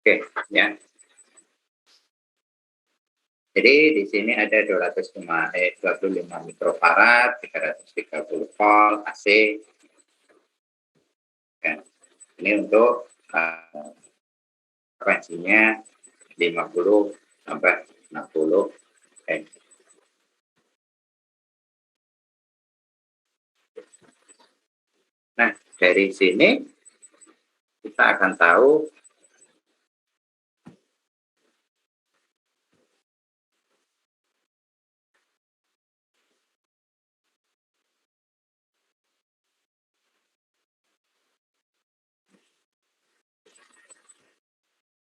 Oke, ya. Jadi di sini ada 25 mikrofarad, 330 volt AC. Ya. Ini untuk frekuensinya 50 sampai 60 Hz. Nah, dari sini kita akan tahu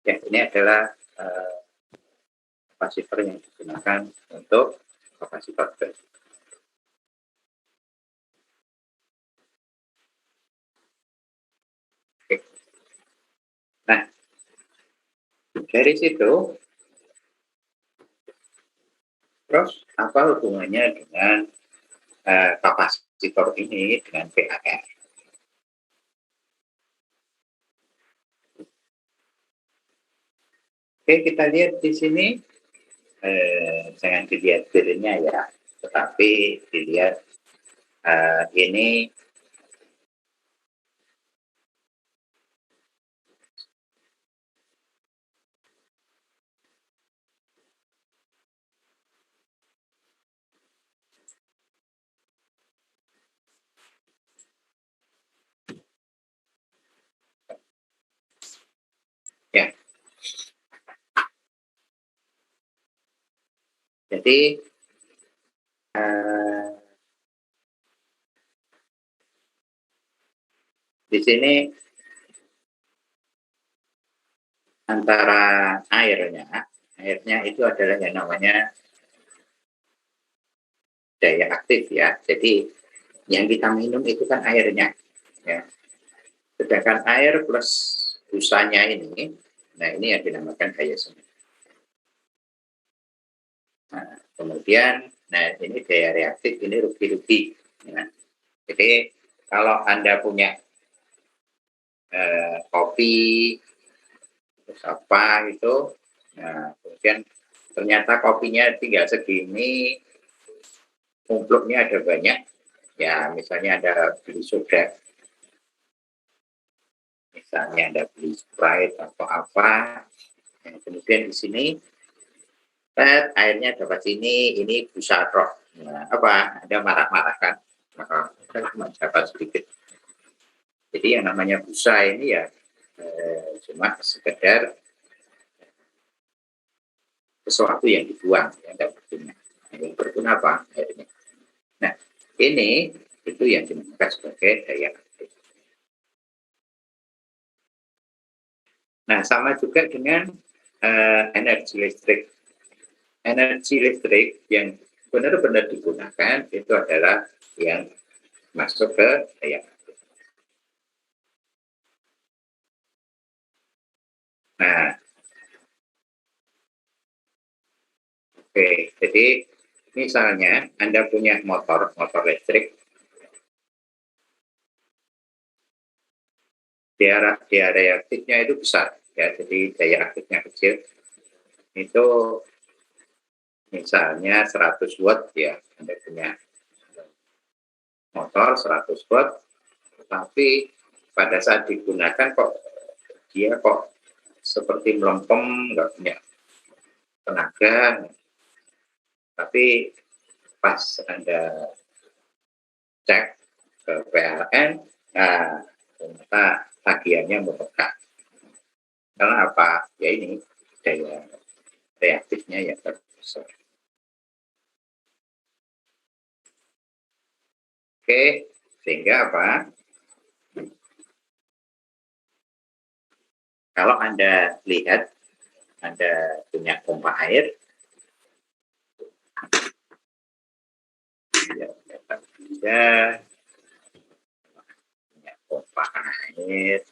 ya, ini adalah kapasitor yang digunakan untuk kapasitor bus. Oke. Nah, dari situ, terus apa hubungannya dengan kapasitor ini dengan VAR? Oke, kita lihat di sini, jangan dilihat dirinya ya, tetapi dilihat ini ya. Jadi di sini antara airnya itu adalah yang namanya daya aktif ya. Jadi yang kita minum itu kan airnya ya. Sedangkan air plus busanya ini, nah ini yang dinamakan daya semu. Nah, kemudian, nah ini daya reaktif, ini rugi-rugi. Ya. Jadi kalau Anda punya kopi, terus apa gitu, nah kemudian ternyata kopinya tinggal segini, umpluknya ada banyak, ya misalnya ada beli soda, misalnya ada beli Sprite atau apa, nah, kemudian di sini airnya dapat sini, ini busa roh. Nah, apa? Ada marah-marah kan? Maka cuma dapat sedikit. Jadi yang namanya busa ini ya cuma sekedar sesuatu yang dibuang, yang tidak berguna. Nah, yang berguna apa? Airnya. Nah, ini itu yang dinamakan sebagai daya aktif. Nah, sama juga dengan energi listrik. Energi listrik yang benar-benar digunakan itu adalah yang masuk ke daya aktif. Nah, oke, jadi misalnya Anda punya motor listrik, daya reaktifnya itu besar, ya, jadi daya aktifnya kecil. Itu misalnya 100 watt ya, Anda punya motor 100 watt, tapi pada saat digunakan kok seperti melempem, nggak punya tenaga, tapi pas Anda cek ke PLN, nah, ternyata tagihannya membengkak. Karena apa? Ya ini daya reaktifnya yang terbesar. Oke, sehingga apa? Kalau Anda lihat, Anda punya pompa air, ya, Anda punya pompa air,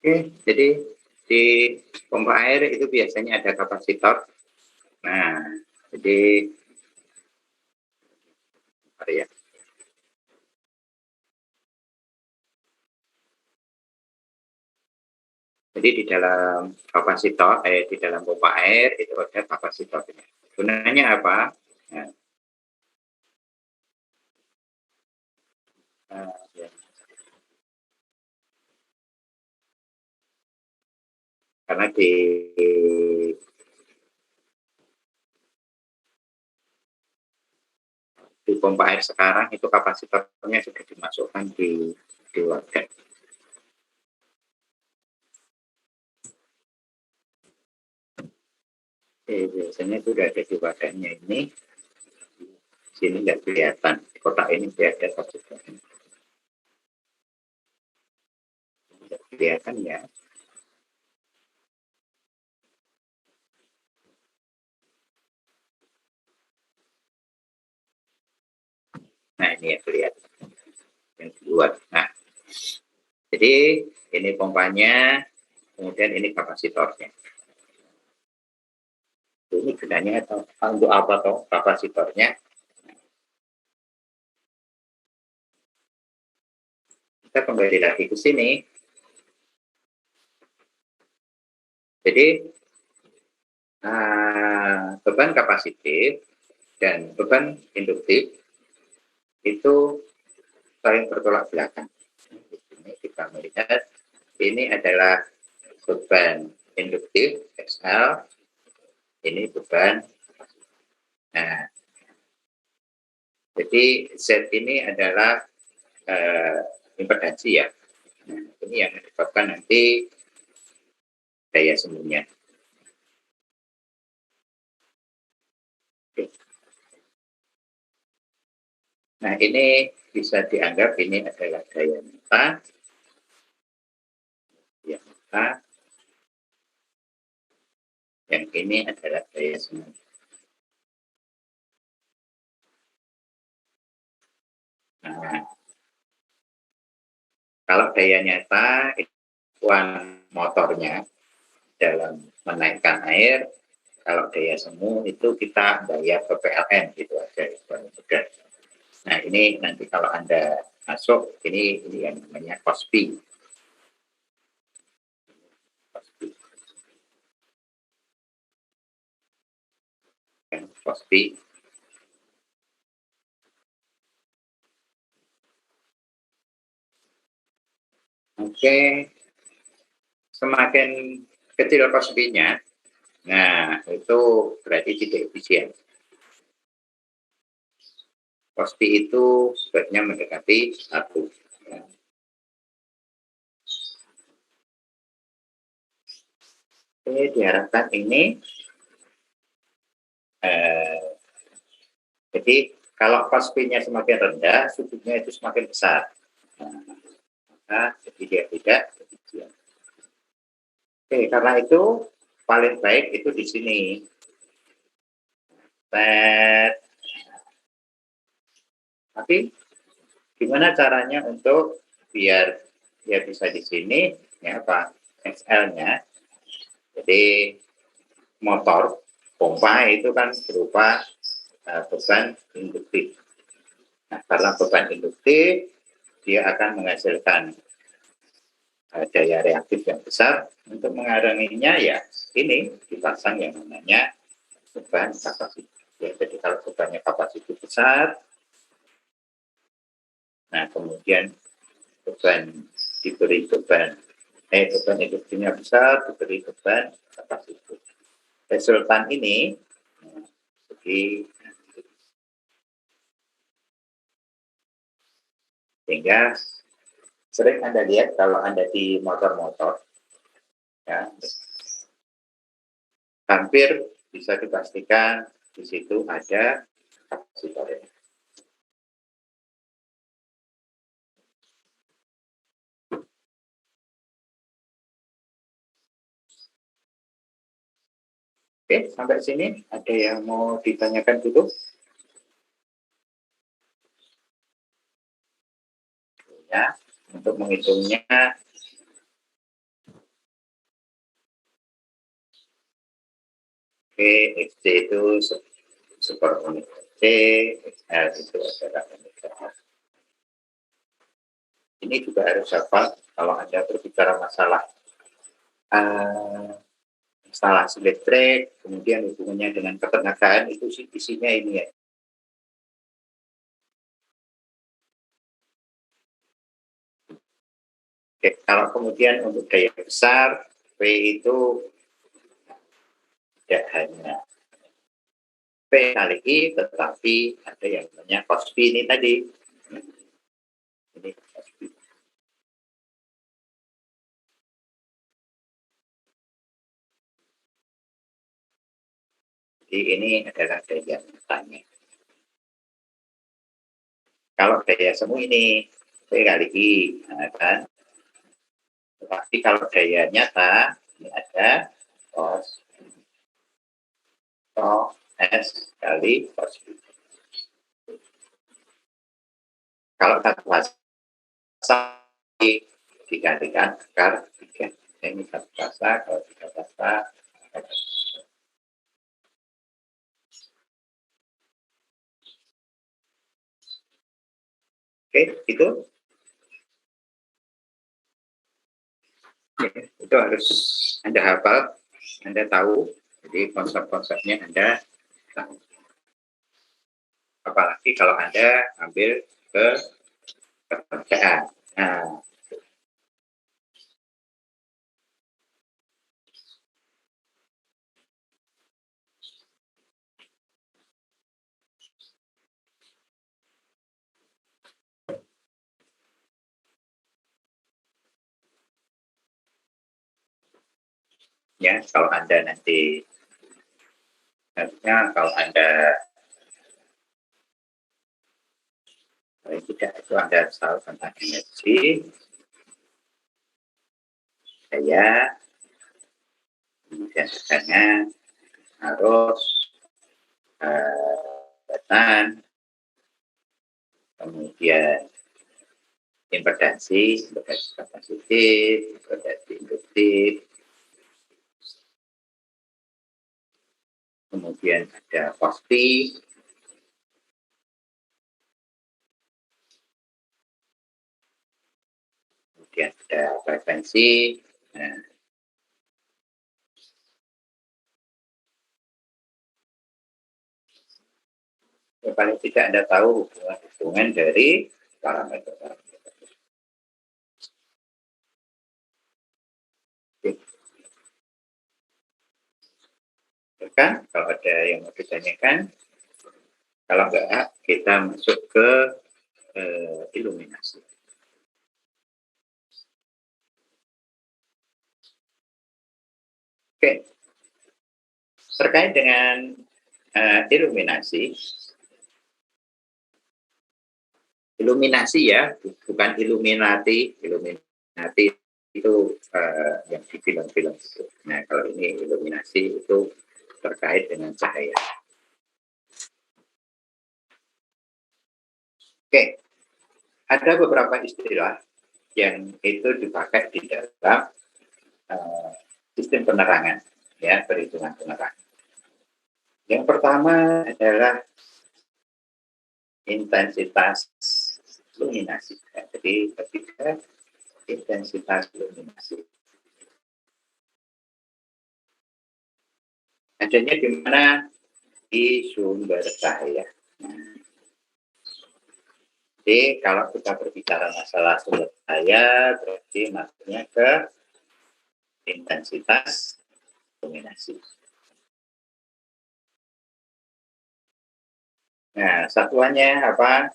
Oke, jadi di pompa air itu biasanya ada kapasitor. Nah, jadi ya. Jadi di dalam kapasitor, di dalam pompa air itu ada kapasitornya. Gunanya apa? Nah, ya. Karena di pompa air sekarang itu kapasitornya sudah dimasukkan di wadah. Biasanya itu sudah ada di wadahnya ini. Sini nggak kelihatan. Kotak ini tidak ada kapasitornya. Tidak kelihatan ya. Nah ini ya kelihatan. Yang di luar. Nah, jadi ini pompanya, kemudian ini kapasitornya. Ini gunanya atau untuk apa toh kapasitornya? Kita kembali lagi ke sini. Jadi beban kapasitif dan beban induktif itu saling bertolak belakang. Di sini kita melihat ini adalah beban induktif XL, ini beban. Nah, jadi Z ini adalah impedansi ya. Nah, ini yang menyebabkan nanti daya semuanya. Nah, ini bisa dianggap ini adalah daya nyata. Daya nyata. Yang ini adalah daya semu. Nah, kalau daya nyata, kekuatan motornya dalam menaikkan air, kalau daya semu itu kita bayar ke PLN gitu aja. Nah ini nanti kalau Anda masuk, ini yang namanya COSPI. COSPI. Oke, semakin kecil COSPI-nya, nah itu berarti tidak efisien. COSPI itu sebaiknya mendekati 1. Ya. Oke, diharapkan ini jadi kalau COSPI-nya semakin rendah, sudutnya itu semakin besar. Nah, jadi dia tidak efisien. Oke, karena itu paling baik itu di sini. Tapi gimana caranya untuk biar dia bisa di sini ya Pak XL-nya. Jadi motor pompa itu kan berupa beban induktif. Nah, karena beban induktif dia akan menghasilkan daya reaktif yang besar. Untuk menguranginya ya ini dipasang yang namanya beban kapasitif. Ya, jadi kalau bebannya kapasitif besar, nah kemudian diberi beban induktifnya besar, diberi beban kapasitif. Resultan ini jadi sehingga sering Anda lihat kalau Anda di motor-motor ya, hampir bisa dipastikan di situ ada kapasitornya. Oke, sampai sini ada yang mau ditanyakan dulu? Ya, untuk menghitungnya Oke, XC itu seperunit C, XL itu adalah unit R. Ini juga harus hafal kalau Anda berbicara masalah instalasi listrik, kemudian hubungannya dengan ketenagaan, itu isinya ini ya. Oke, kalau kemudian untuk daya besar, P itu tidak hanya P kali I, tetapi ada yang namanya cos P ini tadi. Ini cos P. Jadi ini adalah daya nyatanya. Kalau daya semu ini P kali I, nah kan? Tetapi kalau daya nyata, ini ada cos S kali cos P. Kalau satu pasang dikalikan akar 3. Ini satu pasang, kalau 3 pasang. Oke, itu itu harus Anda hafal, Anda tahu, jadi konsep-konsepnya Anda tahu. Apalagi kalau Anda ambil ke pekerjaan. Nah, ya kalau Anda nanti harusnya kalau Anda tidak itu Anda harus tahu tentang energi, daya, kemudian tekanan, arus, kecepatan, kemudian impedansi kapasitif, impedansi induktif, kemudian ada pasti, kemudian ada frekuensi. Nah, paling tidak Anda tahu hubungan dari parameter-parameter. Kan kalau ada yang mau ditanyakan, kalau enggak kita masuk ke iluminasi. Oke, terkait dengan iluminasi ya, bukan Illuminati. Illuminati itu yang di film-film itu. Nah, kalau ini iluminasi itu terkait dengan cahaya. Oke, ada beberapa istilah yang itu dipakai di dalam sistem penerangan, ya, perhitungan penerangan. Yang pertama adalah intensitas luminasi. Jadi ketika intensitas luminasi adanya di mana? Di sumber cahaya. Jadi kalau kita berbicara masalah sumber cahaya, berarti maksudnya ke intensitas luminasi. Nah, satuannya apa?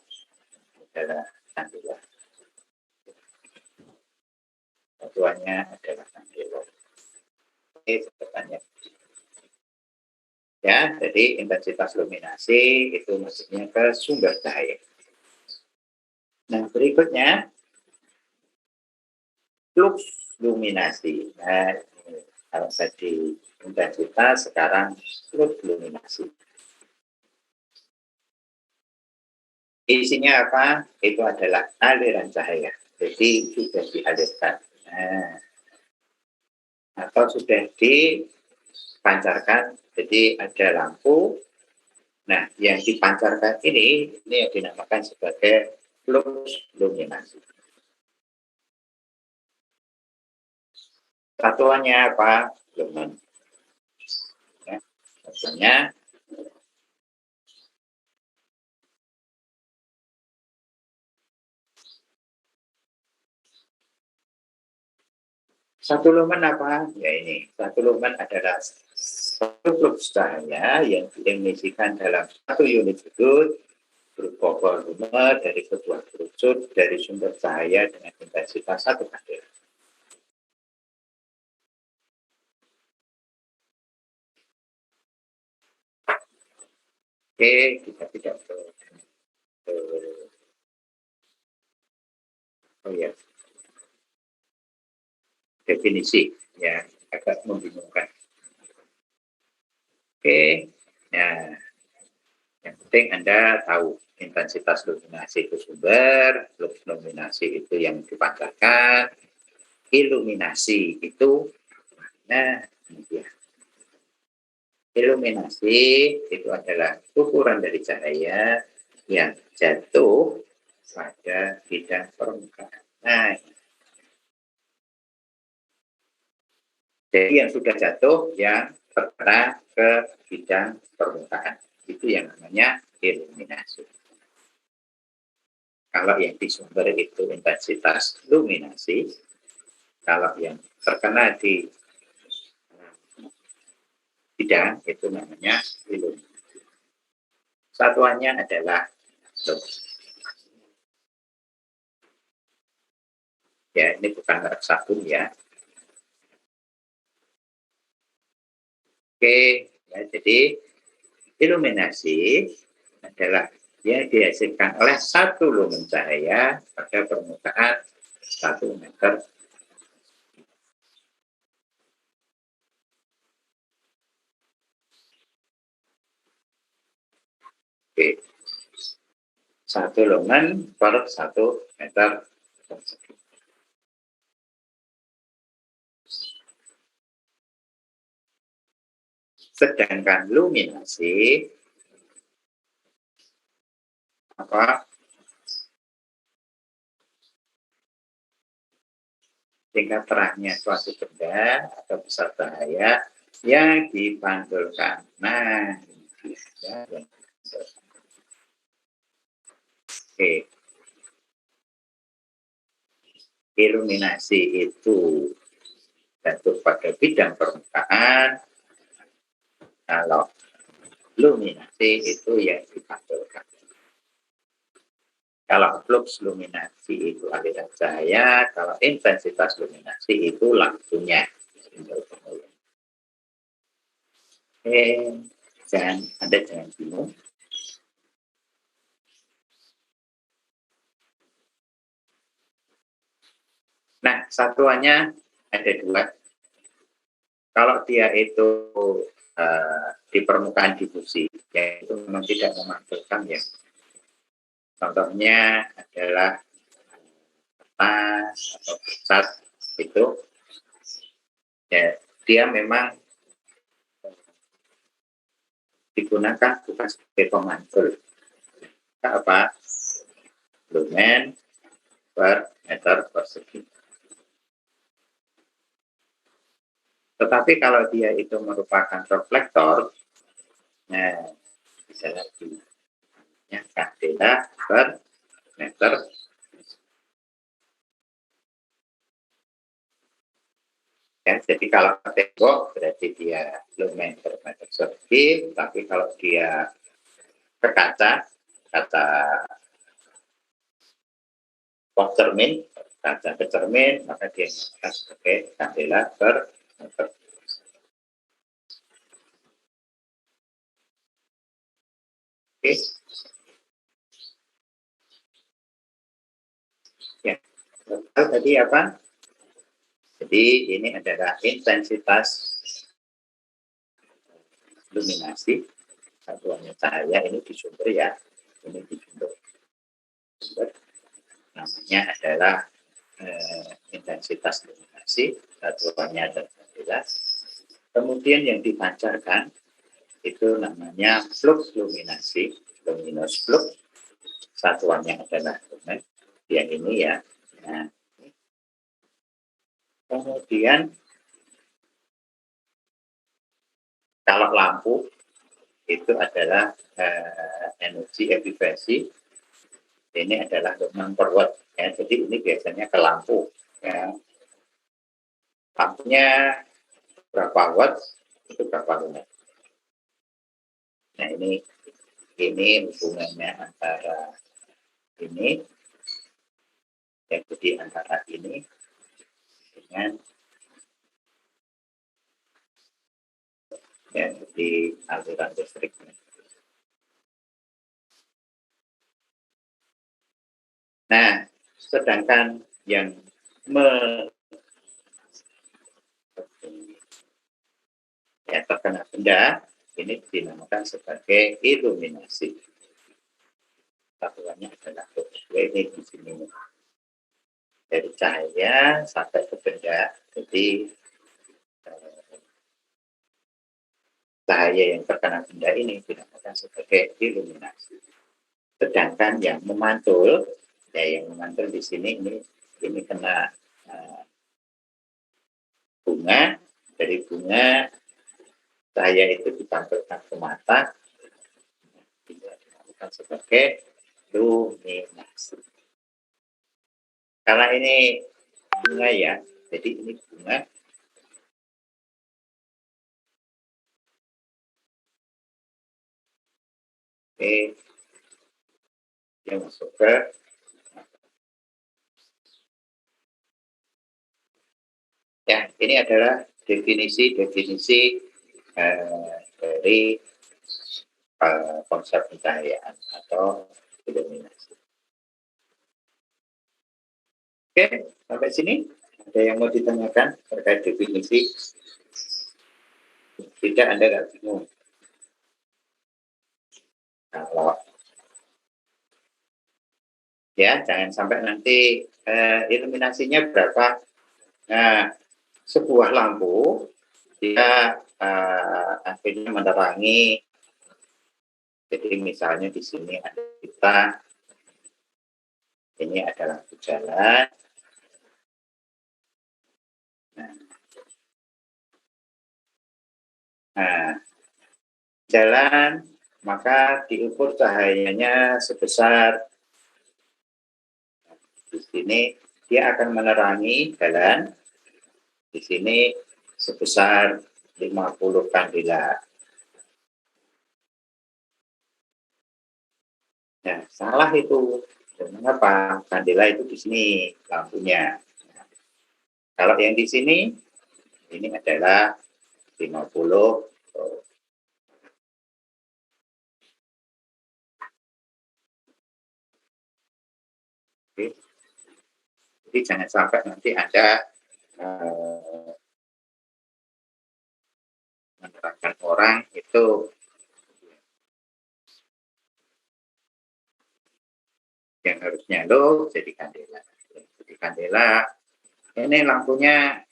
Adalah kandela. Satuannya adalah kandela. Ini sebutannya. Ya, jadi intensitas luminasi itu maksudnya ke sumber cahaya. Nah, berikutnya flux luminasi. Nah, kalau tadi intensitas, sekarang flux luminasi. Isinya apa? Itu adalah aliran cahaya. Jadi sudah dialirkan. Nah, atau sudah dipancarkan Jadi ada lampu. Nah, yang dipancarkan ini yang dinamakan sebagai flux luminasi. Satuannya apa? Lumen. Ya, satuannya satu lumen apa? Ya ini, satu lumen adalah satu flux cahaya yang diemisikan dalam satu unit sudut berupa volume dari kedua sudut dari sumber cahaya dengan intensitas 1 kandela. Oke, kita tidak oh ya, definisi ya agak membingungkan. Oke, nah yang penting Anda tahu intensitas luminasi itu sumber, flux luminasi itu yang dipancarkan, iluminasi itu, nah ya. Iluminasi itu adalah ukuran dari cahaya yang jatuh pada bidang permukaan. Nah, jadi yang sudah jatuh yang terkena ke bidang permukaan. Itu yang namanya iluminasi. Kalau yang di sumber itu intensitas luminasi, kalau yang terkena di bidang itu namanya iluminasi. Satuannya adalah lux. Ya, ini bukan merek sabun ya. Oke, ya, jadi iluminasi adalah yang dihasilkan oleh satu lumen cahaya pada permukaan 1 meter. Oke. 1 lumen per 1 meter persegi. Sedangkan luminasi apa? Tingkat terangnya suatu benda atau besar cahaya yang dipantulkan. Nah, ya, oke. Iluminasi itu jatuh pada bidang permukaan, kalau luminasi itu yang dipantulkan. Kalau flux luminasi itu aliran cahaya, kalau intensitas luminasi itu lampunya. Anda jangan bingung. Nah, satuannya ada 2. Kalau dia itu di permukaan difusi, yaitu memang tidak memantulkan ya. Contohnya adalah kertas atau cat itu, ya, dia memang digunakan bukan sebagai pemantul. Apa? Lumen per meter persegi. Tetapi kalau dia itu merupakan reflektor, nah, bisa lagi ya, kandela per meter. Ya, jadi kalau tembok berarti dia lumen per meter persegi, tapi kalau dia ke kaca cermin, kaca ke cermin, maka dia akan sebagai kandela per meter. Oke. Ya, tadi apa? Jadi ini adalah intensitas luminasi, satuannya cahaya ini di sumber ya, ini di sumber. Namanya adalah intensitas luminasi, satuannya adalah jelas. Kemudian yang dipancarkan itu namanya flux luminasi, luminous flux, satuannya adalah lumen, yang ini ya. Nah, kemudian kalau lampu itu adalah energi efisiensi, ini adalah lumen per watt ya. Jadi ini biasanya ke lampu ya. Lampunya berapa watt itu berapa lumen. Nah ini hubungannya antara ini ya, jadi antara ini dengan ya, di aliran listriknya. Nah, sedangkan yang ya, terkena benda ini dinamakan sebagai iluminasi. Satuannya adalah ini di sini dari cahaya sampai ke benda. Jadi cahaya yang terkena benda ini dinamakan sebagai iluminasi. Sedangkan yang memantul, ya yang memantul di sini ini kena bunga, dari bunga cahaya itu dipantulkan ke mata, dinamakan sebagai luminasi. Karena ini bunga ya, jadi ini bunga. Oke, dia masuk ke ya, ini adalah definisi dari konsep pencahayaan atau iluminasi. Oke, sampai sini ada yang mau ditanyakan terkait definisi? Tidak, Anda nggak bingung. Kalau ya, jangan sampai nanti iluminasinya berapa. Nah, sebuah lampu dia akhirnya menerangi. Jadi misalnya di sini ada kita, ini adalah jalan. Nah, jalan maka diukur cahayanya sebesar, di sini dia akan menerangi jalan, di sini sebesar 50 kandela. Nah, salah itu. Mengapa? Kandela itu di sini lampunya. Kalau yang di sini, ini adalah 50. Oke. Jadi jangan sampai nanti Anda menerangkan orang itu yang harusnya low jadi kandela. Jadi kandela, ini lampunya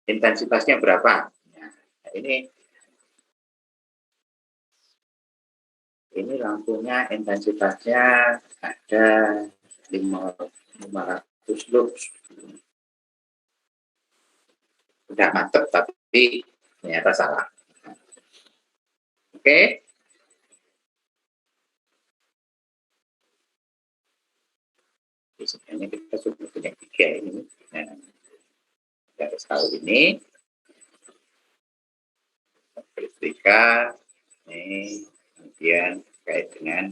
intensitasnya berapa? Nah, ini lampunya intensitasnya ada 500 lux. Udah mantep tapi ternyata salah. Oke. Sebenarnya kita sudah punya 3 ini. Nah, harus tahu ini. Kelistrikan, ini kemudian terkait dengan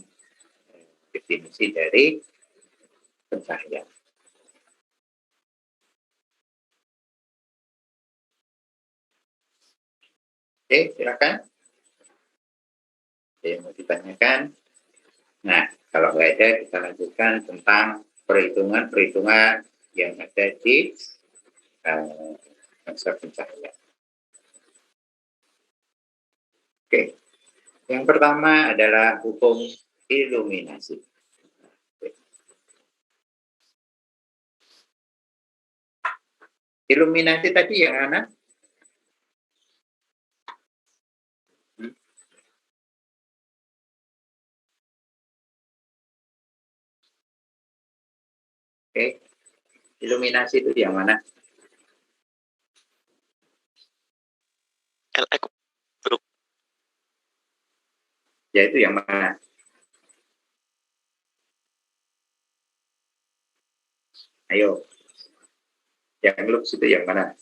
definisi dari pencahayaan. Oke, silakan. Ada yang mau ditanyakan? Nah, kalau nggak ada, kita lanjutkan tentang perhitungan-perhitungan yang ada di konsep pencahayaan. Oke, yang pertama adalah hukum iluminasi. Iluminasi tadi yang mana? Oke, iluminasi itu yang mana? LX bro. Ya itu yang mana? Ayo, yang lux itu yang mana?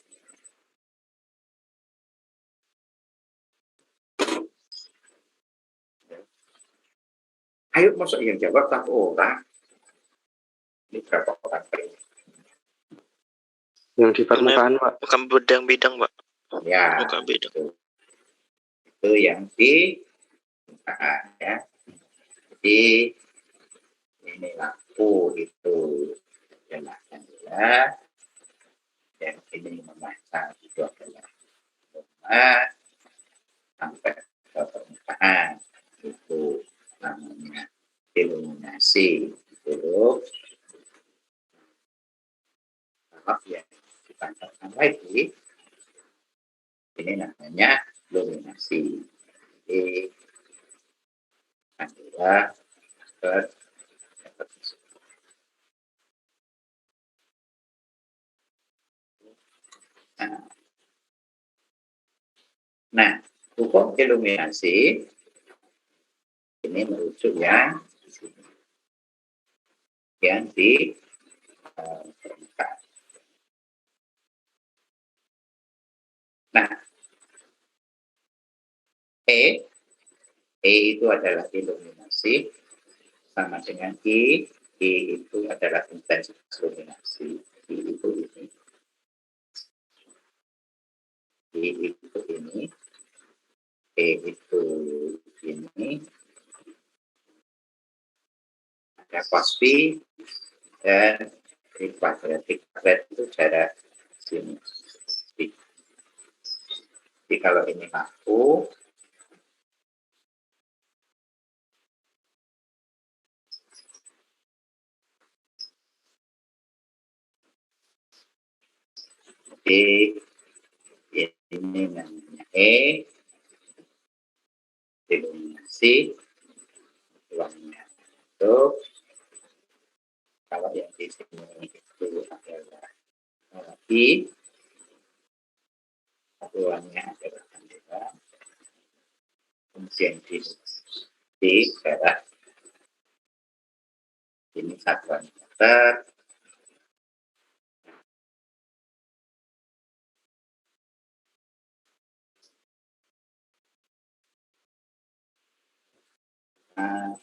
Ayo, masuk yang jawab satu orang. Ini berapa orang? Yang di permukaan, Pak. Bukan bidang-bidang, Pak. Ya, Bukan bidang. Itu yang di permukaan ya. Jadi ini lampu itu jelaskan ya. Dan ini memasang itu adalah rumah sampai ke permukaan itu namanya iluminasi itu. Kalau yang dipantulkan lagi ini namanya iluminasi. Jadi adalah nah, hukum iluminasi ini merujuk yang di permukaan. Nah, E itu adalah iluminasi sama dengan I itu adalah intensitas iluminasi. I itu ini. I itu ini. E itu ini. Ada cos P dan I kuadrat. I kuadrat itu jarak sini. Jadi kalau ini lampu, jadi ini namanya E, iluminasi, ruangnya itu. Kalau yang di sini itu adalah I, ruangnya adalah kandela, kemudian di jarak ini satuan meter. Nah,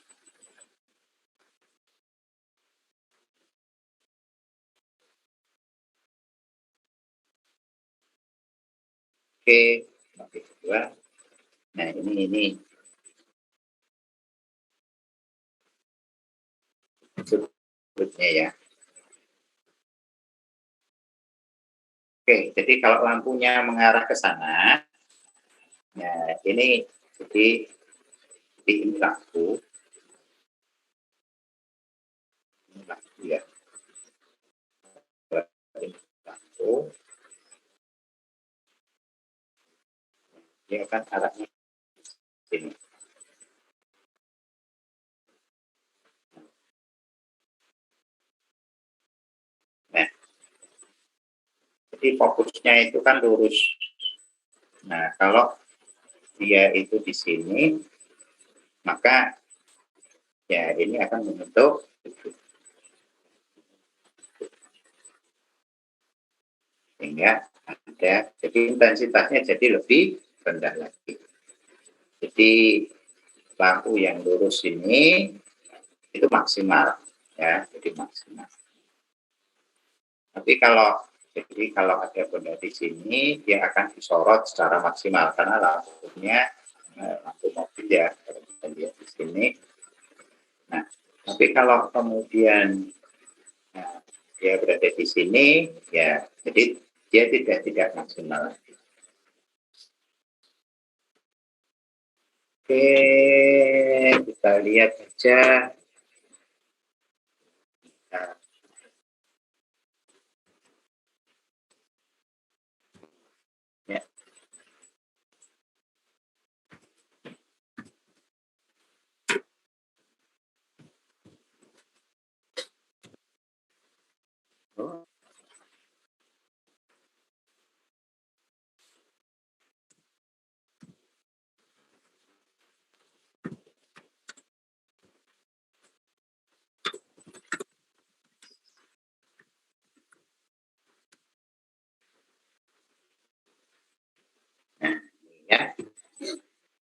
oke, bagi kedua. Nah, ini sebutnya ya. Oke, jadi kalau lampunya mengarah ke sana, nah ini jadi ini lampu ya. Ini lampu, dia kan arahnya sini. Nah, jadi fokusnya itu kan lurus. Nah, kalau dia itu di sini, maka ya ini akan membentuk sehingga ada, jadi intensitasnya jadi lebih rendah lagi. Jadi lampu yang lurus ini itu maksimal ya, jadi maksimal. Tapi kalau ada benda di sini, dia akan disorot secara maksimal karena lampunya lampu mobil ya, kalau kita lihat di sini. Nah, tapi kalau kemudian dia berada di sini, ya, jadi dia tidak maksimal. Oke, kita lihat aja. Nah, ya.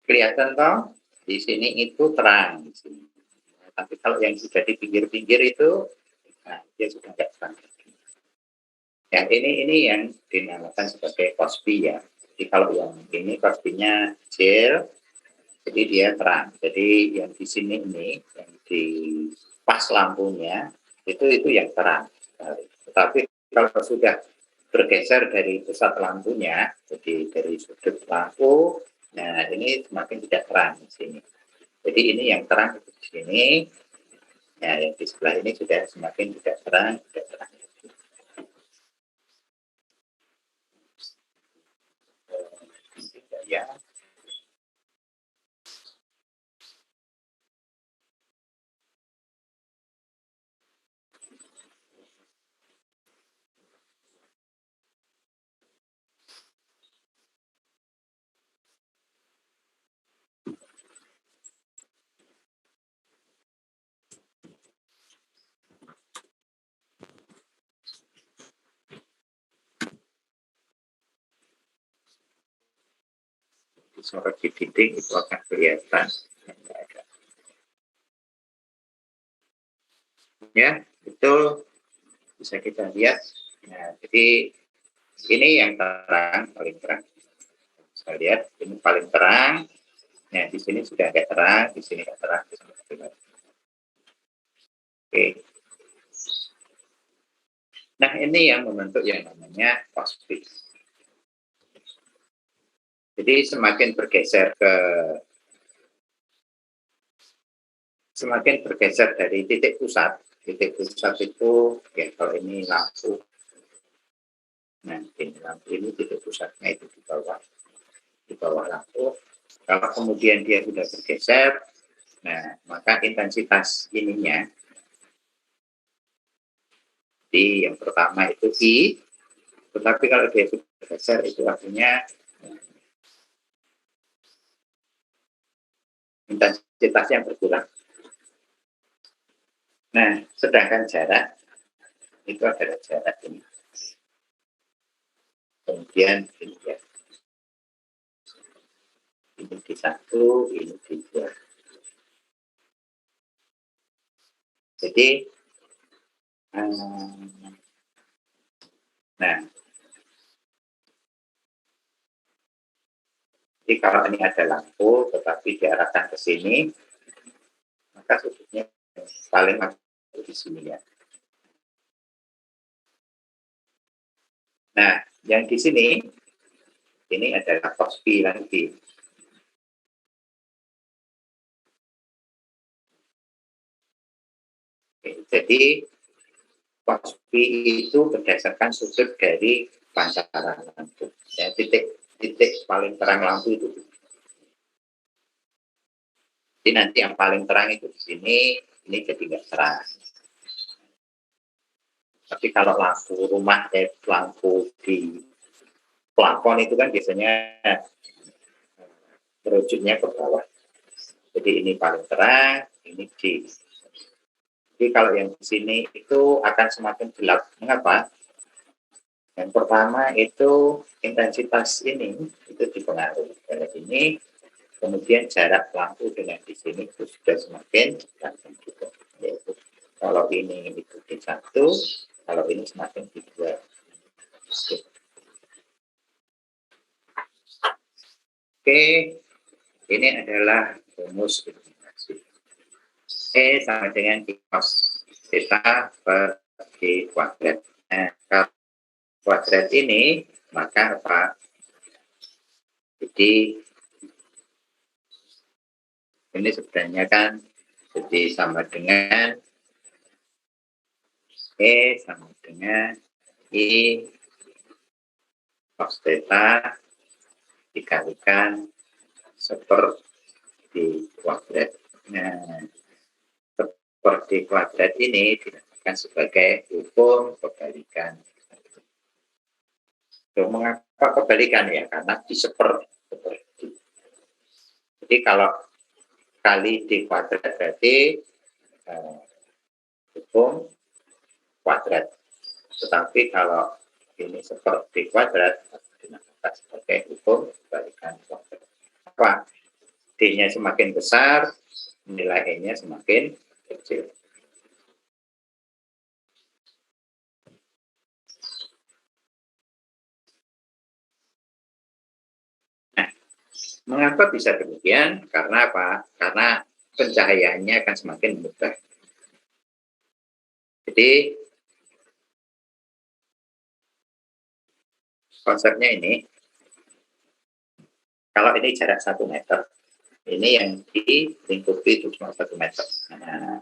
Kelihatan toh di sini itu terang di sini. Tapi kalau yang sudah di pinggir-pinggir itu, nah, dia sudah tidak terang. Yang ini yang dinamakan sebagai Cosby ya. Jadi kalau yang ini Cosby-nya kecil, jadi dia terang. Jadi yang di sini ini, yang di pas lampunya, itu yang terang. Tetapi kalau sudah bergeser dari pusat lampunya, jadi dari sudut lampu, nah ini semakin tidak terang di sini. Jadi ini yang terang di sini, ya yang di sebelah ini sudah semakin tidak terang, tidak terang. Ya, sorot di dinding itu akan kelihatan. Ya, itu bisa kita lihat. Nah, jadi ini yang terang, paling terang. Saya lihat ini paling terang. Nah, di sini sudah agak terang, di sini agak terang, di sini agak terang. Oke. Nah, ini yang membentuk yang namanya Cosby. Jadi semakin bergeser dari titik pusat itu ya kalau ini lampu. Nah, ini lampu ini titik pusatnya itu di bawah lampu. Kalau kemudian dia sudah bergeser, nah maka intensitas ininya, di yang pertama itu I, tetapi kalau dia sudah bergeser itu artinya intensitasnya berkurang. Nah, sedangkan jarak itu adalah jarak ini. Kemudian ini ya, ini di 1, ini di 2. Jadi, nah, jadi kalau ini ada lampu, tetapi diarahkan ke sini, maka sudutnya paling masuk di sini ya. Nah, yang di sini, ini adalah Cosby lagi. Jadi, Cosby itu berdasarkan sudut dari pancaran lampu. Ya, titik paling terang lampu itu. Jadi nanti yang paling terang itu di sini, ini jadi nggak terang. Tapi kalau lampu rumah, lampu di plafon itu kan biasanya merujuknya ke bawah. Jadi ini paling terang, ini D. Jadi kalau yang di sini itu akan semakin gelap. Mengapa? Yang pertama itu intensitas ini itu dipengaruhi oleh ini, kemudian jarak lampu dengan di sini itu sudah semakin panjang juga. Yaitu kalau ini itu di 1, kalau ini semakin di 2. Oke, ini adalah rumus eliminasi. E sama dengan cos theta per D kuadrat. Nah, kalau kuadrat ini, maka apa? Jadi, ini sebenarnya kan jadi sama dengan E sama dengan I cos theta dikalikan seperti kuadrat. Nah, seperti kuadrat ini dinamakan sebagai hukum kebalikan. Mengapa kebalikan ya? Karena seperti. Jadi kalau kali D kuadrat berarti hukum kuadrat. Tetapi kalau ini seperti kuadrat dinamakan sebagai hukum kebalikan kuadrat. Apa? D-nya semakin besar, nilai E-nya semakin kecil. Nah, mengapa bisa demikian? Karena apa? Karena pencahayaannya akan semakin mudah. Jadi, konsepnya ini, kalau ini jarak 1 meter, ini yang dilingkupi itu cuma 1 meter. Nah,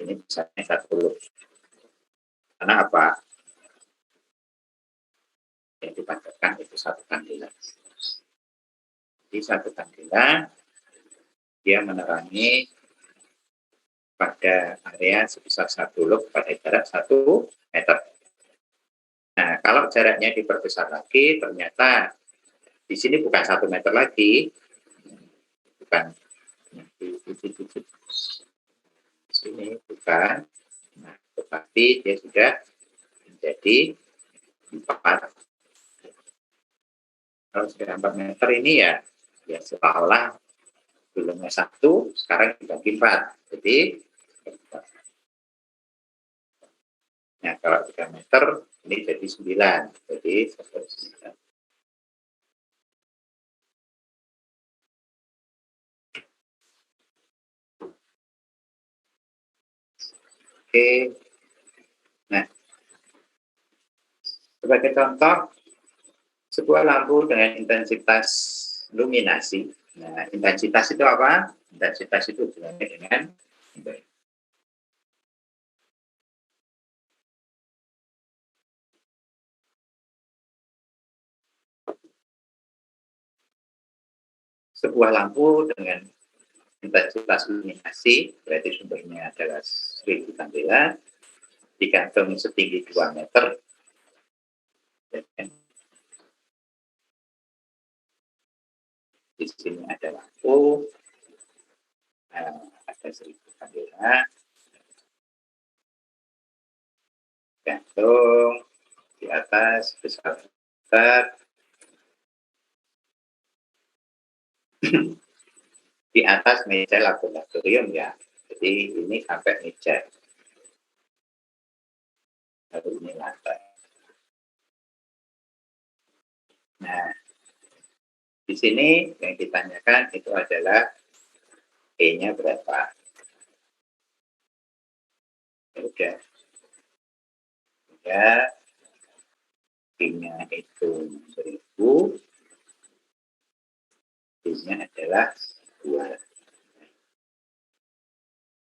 ini besarnya 1 lux. Karena apa? Yang dipancarkan itu 1 kandela. Jadi 1 kandela, dia menerangi pada area sebesar 1 lux pada jarak 1 meter. Nah, kalau jaraknya diperbesar lagi, ternyata di sini bukan 1 meter lagi, bukan di sini bukan, nah, tetapi dia sudah menjadi 4. Kalau sudah 4 meter ini ya seolah-olah dulunya 1, sekarang dibagi 4. Jadi, nah kalau 3 meter ini jadi 9. Jadi 9. Oke. Nah, sebagai contoh, sebuah lampu dengan intensitas luminasi. Nah, intensitas itu apa? Intensitas itu hubungannya dengan sebuah lampu dengan intensitas luminasi, berarti sumbernya adalah 1000 kandela, digantung setinggi 2 meter. Di sini ada lampu, ada 1000 kandela, gantung di atas besar di atas meja laboratorium ya. Jadi ini sampai meja. Lalu ini lantai. Nah, di sini yang ditanyakan itu adalah E-nya berapa. Ya, E-nya itu 1000, E-nya adalah 2.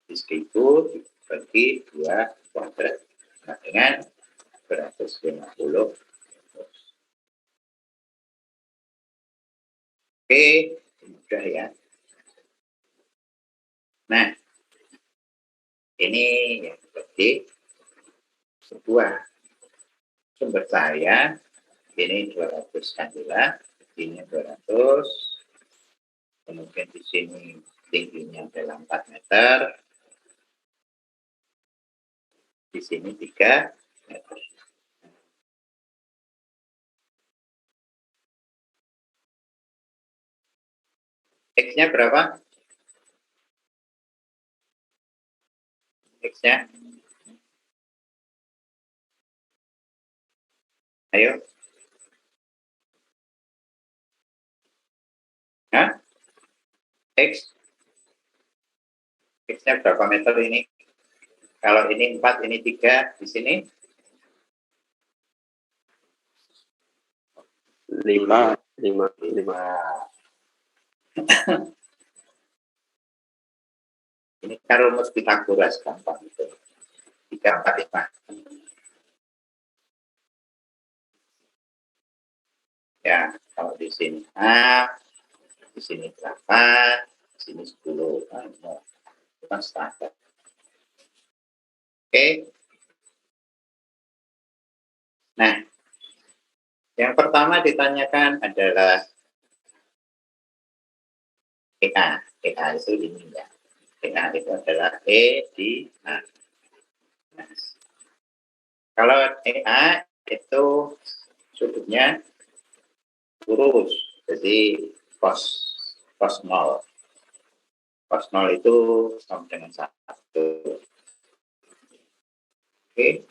1000 dibagi 2 kuadrat. Nah, dengan 150. Oke, mudah ya. Nah, ini yang seperti sebuah sumber cahaya. Ini 200 kandela, ini 200. Kemudian di sini tingginya adalah 4 meter. Di sini 3 meter. X-nya berapa? X-nya? Ayo. Hah? X? X-nya berapa meter ini? Kalau ini 4, ini 3, di sini? 5. Ini kan rumus Pythagoras gampang itu. 3, 4, 5. Ya, kalau di sini A, di sini 8, di sini 10. Itu kan standar. Oke. Nah, yang pertama ditanyakan adalah EA. EA itu ini ya. EA itu adalah E di A. Nah, kalau EA itu sudutnya lurus, jadi cos cos 0. Cos 0 itu sama dengan 1. Oke,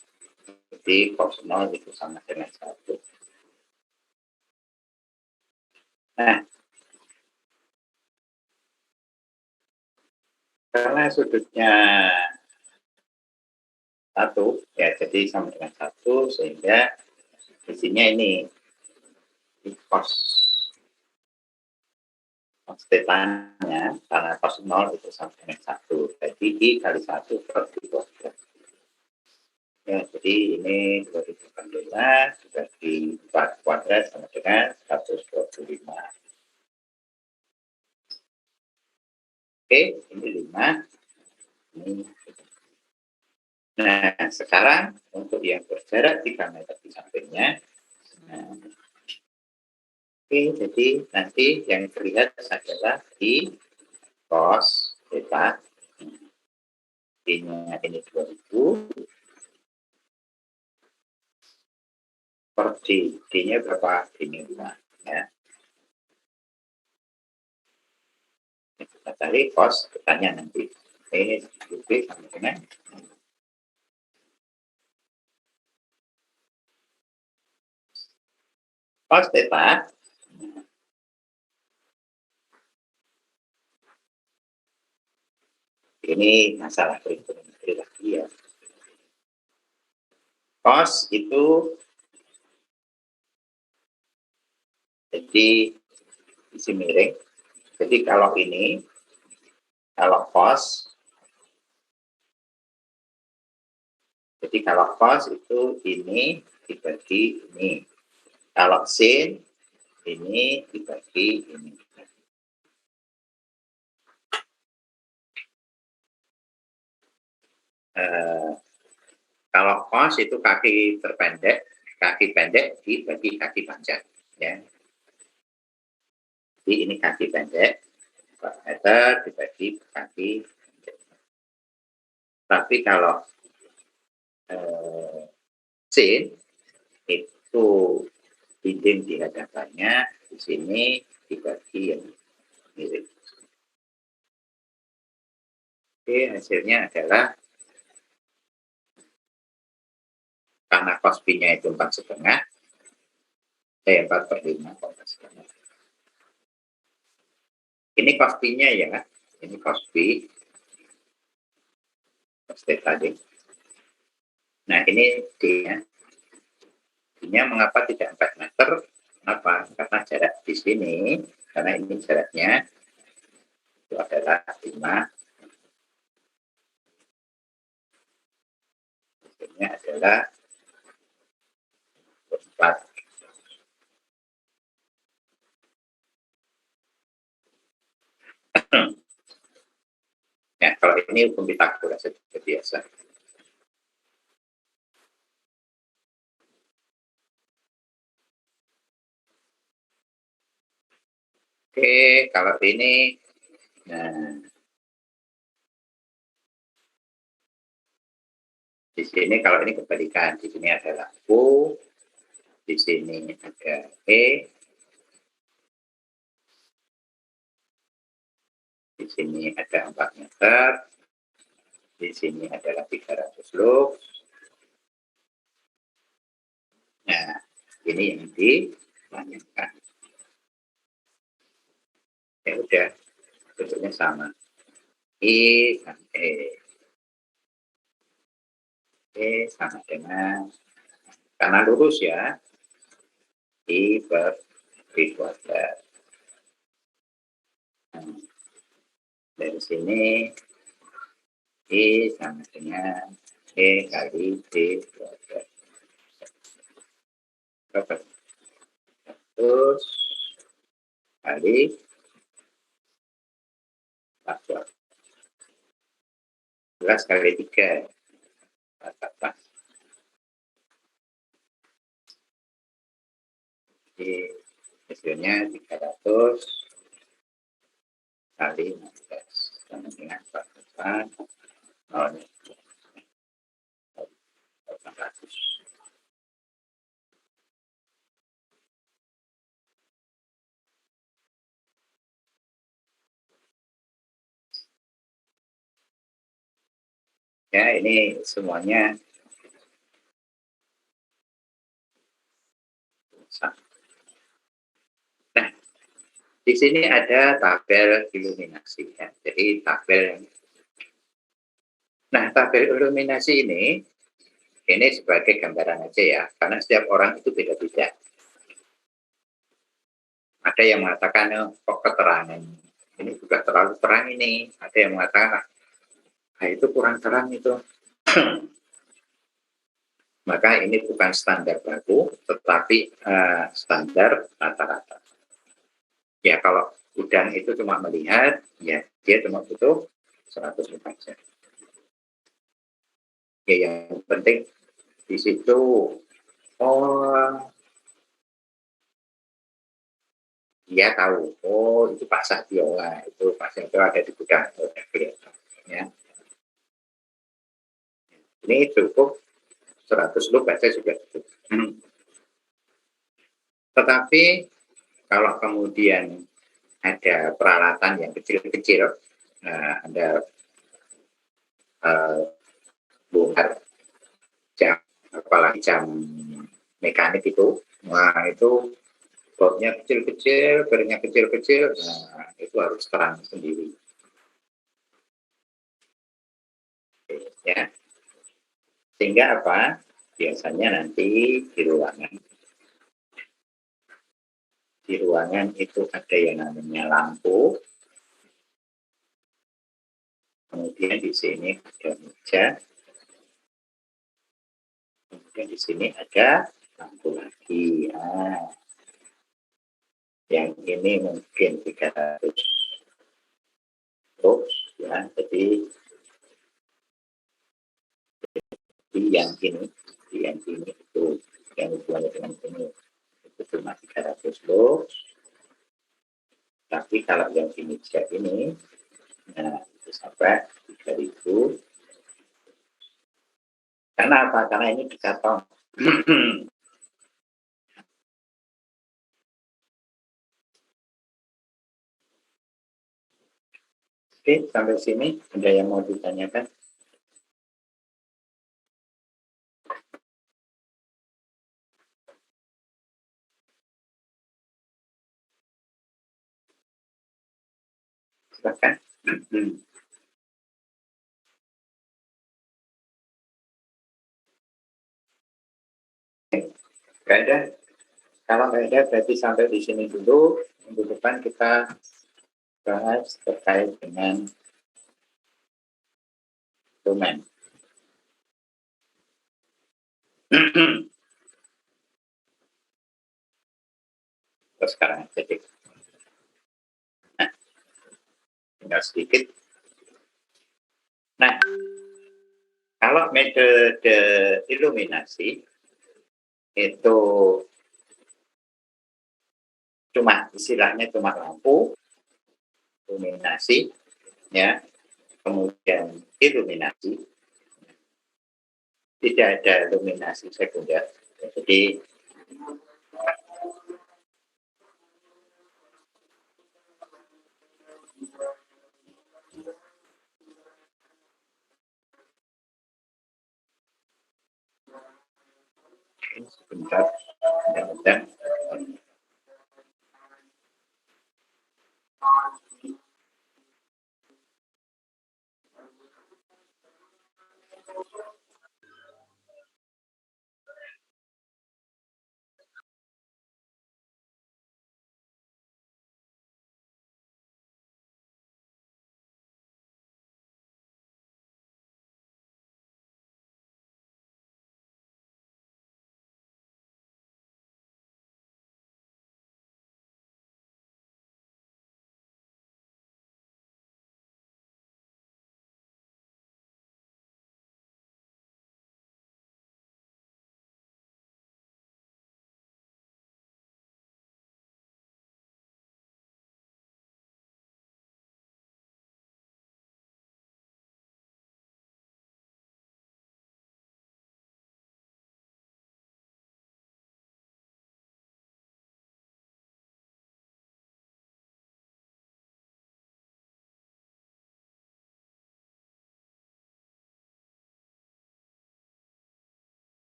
jadi cos 0 itu sama dengan 1. Nah, karena sudutnya 1, ya jadi sama dengan 1, sehingga isinya ini cos tetanya, karena cos 0 itu sama dengan 1. Jadi I kali 1 per I2. Ya, jadi ini 2018 dibagi 4 kuadrat sama dengan 125. Oke, ini 5. Ini. Nah, sekarang untuk yang berjarak 3 meter di sampingnya. Nah, oke, jadi nanti yang terlihat adalah di cos theta. Ini 2000 per D. D-nya berapa? D-nya 5. Ya. Kita cari cos theta-nya nanti. Ini sama dengan cos theta. Ini masalah trigonometri lagi ya. Cos itu jadi isi miring. Jadi kalau ini, kalau cos, jadi kalau cos itu ini dibagi ini. Kalau sin, ini dibagi ini. Kalau cos itu kaki terpendek, kaki pendek dibagi kaki panjang. Ya. Jadi ini kaki pendek, 4 meter dibagi kaki pendek. Tapi kalau sin itu dinding di hadapannya, di sini dibagi yang mirip. Oke, hasilnya adalah karena cos B-nya itu 4,5, 4/5, setengah. Ini cos B-nya ya, ini cos B, cos theta D. Nah, ini D-nya. D-nya mengapa tidak 4 meter? Kenapa? Karena jarak di sini, karena ini jaraknya itu adalah 5. Hasilnya adalah 4. Ya, kalau ini hukum Pythagoras seperti biasa. Oke, kalau ini, nah, di sini kalau ini kebalikan, di sini ada lampu, di sini ada E, di sini ada 4 meter, di sini adalah 300 lux. Nah, ini yang ditanyakan. Ya udah, bentuknya sama. I dan E. E sama dengan, karena lurus ya, I per I kuadrat. Nah, dari sini I sama dengan E kali D kuadrat. Berapa? 100 kali 11 kali 3. 14. Jadi hasilnya 300 kali 16 sama dengan 44 800. Ya, ini semuanya sama. Nah, di sini ada tabel iluminasi ya. Jadi tabel iluminasi ini sebagai gambaran aja ya, karena setiap orang itu beda-beda. Ada yang mengatakan, oh, kok keterangan ini juga terlalu terang ini. Ada yang mengatakan, ah, itu kurang terang itu. Maka ini bukan standar baku, tetapi standar rata-rata. Ya kalau udang itu cuma melihat, ya dia cuma butuh 104 jam. Ya yang penting di situ, oh dia tahu, oh itu Pak Satiola, itu Pak Satiola ada di gudang, ya. Ini cukup 100 loop baca juga cukup. Tetapi kalau kemudian ada peralatan yang kecil-kecil, ada bongkar jam, apalagi jam mekanik itu, nah itu bobnya kecil-kecil, beringnya kecil-kecil, nah itu harus terang sendiri. Ya, sehingga apa? Biasanya nanti di ruangan itu ada yang namanya lampu, kemudian di sini ada meja, kemudian di sini ada lampu lagi. Nah, yang ini mungkin 300 volt ya, jadi yang ini itu yang hubungannya dengan ini itu cuma 300 volt. Tapi kalau yang ini jet ini, nah itu sampai 3000. Karena apa? Karena ini di karton. Oke, sampai sini ada yang mau ditanyakan? Silakan. Nggak ada. Kalau nggak ada berarti sampai di sini dulu. Minggu depan kita bahas terkait dengan domain. Terus sekarang jadi, nah, tinggal sedikit. Nah, kalau metode iluminasi itu cuma istilahnya cuma lampu, iluminasi, ya, kemudian iluminasi, tidak ada iluminasi sekunder. Jadi sebentar, mudah-mudahan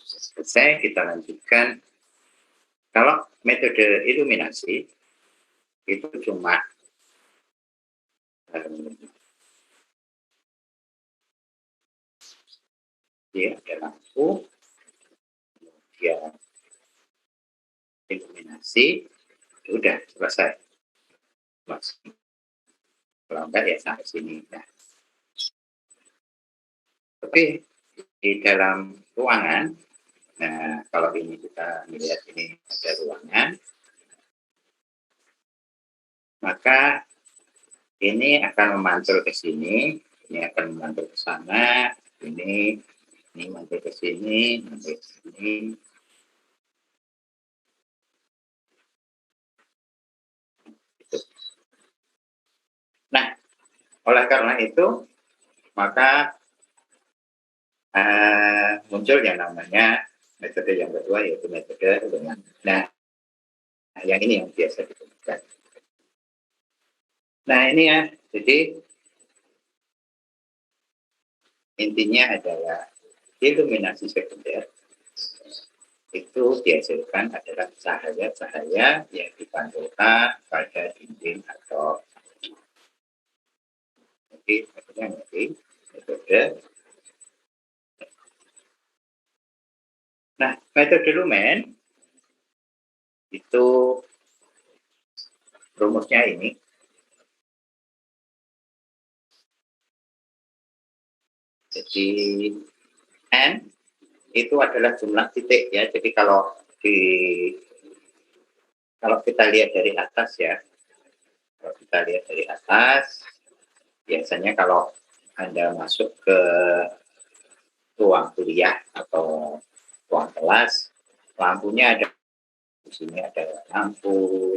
Selesai, kita lanjutkan. Kalau metode iluminasi itu cuma dia ada lampu, kemudian iluminasi, udah selesai. Mas, kalau enggak ya sampai sini. Nah, tapi di dalam ruangan, nah kalau ini kita melihat ini ada ruangan, maka ini akan memantul ke sini, ini akan memantul ke sana, ini mantul ke sini, mantul ke sini. Nah, oleh karena itu, maka muncul yang namanya metode yang kedua, yaitu metode dengan. Nah, yang ini yang biasa digunakan. Nah, ini ya, jadi intinya adalah iluminasi sekunder itu dihasilkan adalah cahaya-cahaya yang dipantulkan pada dinding atau metode. Nah, metode lumen itu rumusnya ini. Jadi N itu adalah jumlah titik ya. Jadi kalau kita lihat dari atas ya, biasanya kalau Anda masuk ke ruang kuliah atau ruang kelas, lampunya ada di sini, ada lampu.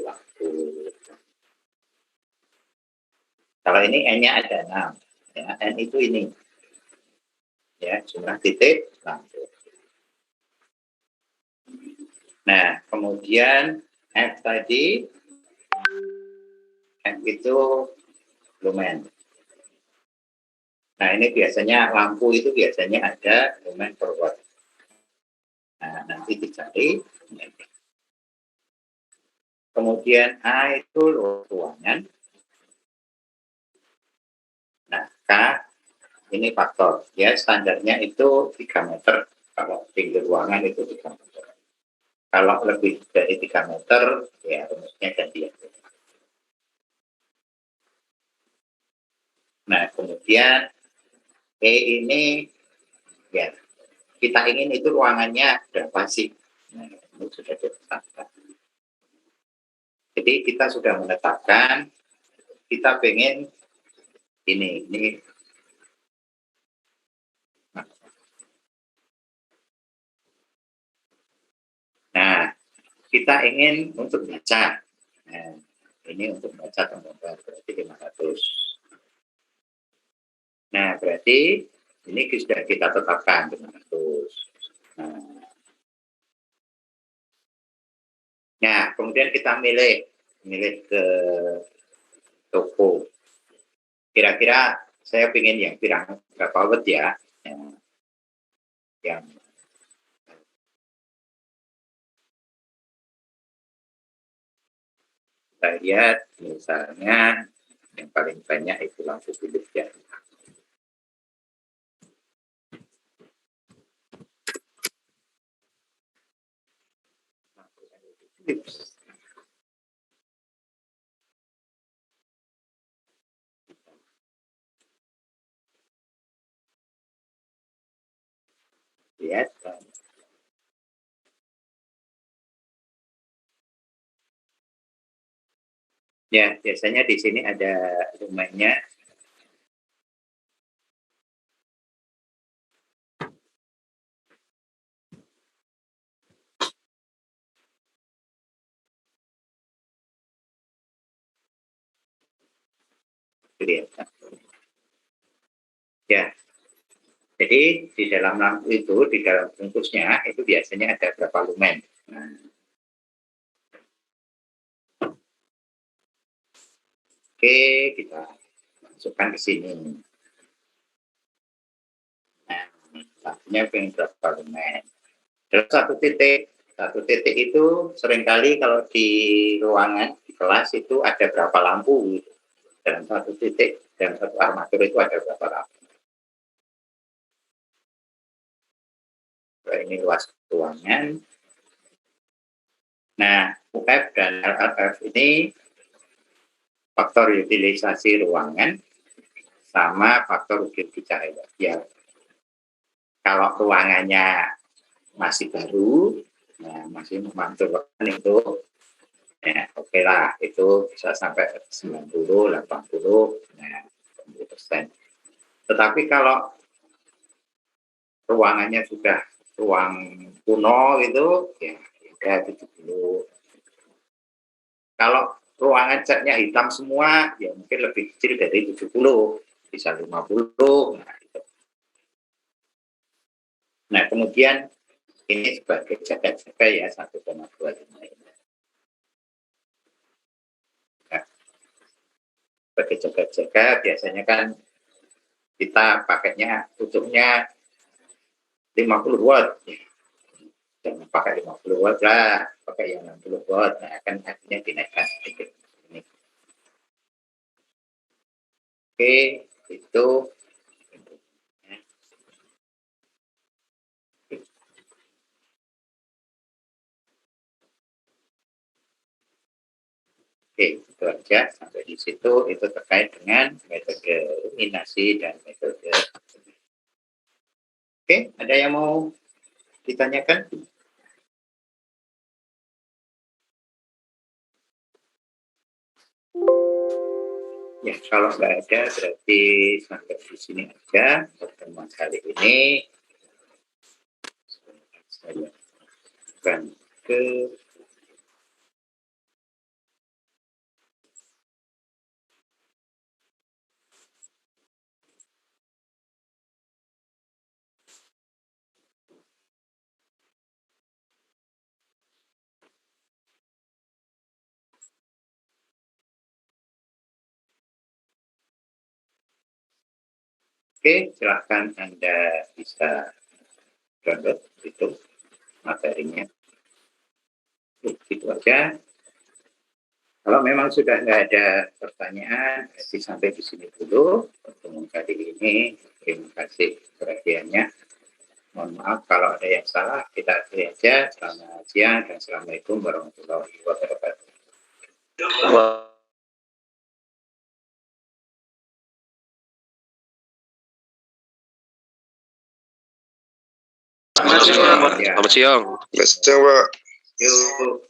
Kalau ini N-nya ada 6. Ya, N itu ini. Ya, jumlah titik lampu. Nah, kemudian F tadi, F itu lumen. Nah, ini biasanya lampu itu biasanya ada lumen per watt. Nah, nanti dicari. Kemudian A itu ruangan. Nah, K ini faktor. Ya, standarnya itu 3 meter. Kalau tinggi ruangan itu 3 meter. Kalau lebih dari 3 meter, ya rumusnya ganti. Nah, kemudian E ini, ya, kita ingin itu ruangannya berapa sih? Nah, ini sudah ditetapkan. Jadi kita sudah menetapkan, kita pengen ini. Nah, kita ingin untuk baca. Nah, ini untuk baca teman-teman berarti 500. Nah, berarti ini sudah kita tetapkan 500. Nah, kemudian kita milih ke toko. Kira-kira saya ingin yang berapa watt ya? Yang kita lihat misalnya yang paling banyak itu lampu Philips ya. Philips. Lihat. Ya, biasanya di sini ada lumennya. Lihat. Ya, jadi di dalam lampu itu, di dalam bungkusnya itu biasanya ada berapa lumen. Nah, oke, kita masukkan ke sini. Nah, lampunya pengen berapa lumen. Dalam satu titik itu seringkali kalau di ruangan, di kelas itu ada berapa lampu gitu. Dalam satu titik, dalam satu armatur itu ada berapa lampu. Ini luas ruangan. Nah, UF dan LRF ini faktor utilisasi ruangan sama faktor utility cahaya. Ya, kalau ruangannya masih baru, nah masih memanturkan itu, ya oke lah, itu bisa sampai 90, 80, nah 90%. Tetapi kalau ruangannya sudah ruang kuno itu, ya udah 70. Kalau ruangan catnya hitam semua, ya mungkin lebih kecil dari 70, bisa 50. Nah, kemudian ini sebagai jaga-jaga ya 1,25 ini. Nah, sebagai jaga-jaga biasanya kan kita pakainya tutupnya 50 watt. Jangan pakai 50 watt lah, pakai yang 60 watt. Nah, kan artinya dinaikkan sedikit. Ini. Oke, itu. Oke, itu aja sampai di situ. Itu terkait dengan metode eliminasi dan metode. Oke, ada yang mau ditanyakan? Ya, kalau nggak ada berarti sampai di sini aja pertemuan kali ini. Saya akan ke Oke, silahkan Anda bisa download itu materinya. Itu aja. Kalau memang sudah nggak ada pertanyaan, berarti sampai di sini dulu pertemuan kali ini. Terima kasih perhatiannya. Mohon maaf kalau ada yang salah, kita akhiri aja. Selamat siang dan Assalamualaikum warahmatullahi wabarakatuh. Selamat siang. Selamat siang, Pak. Yuk.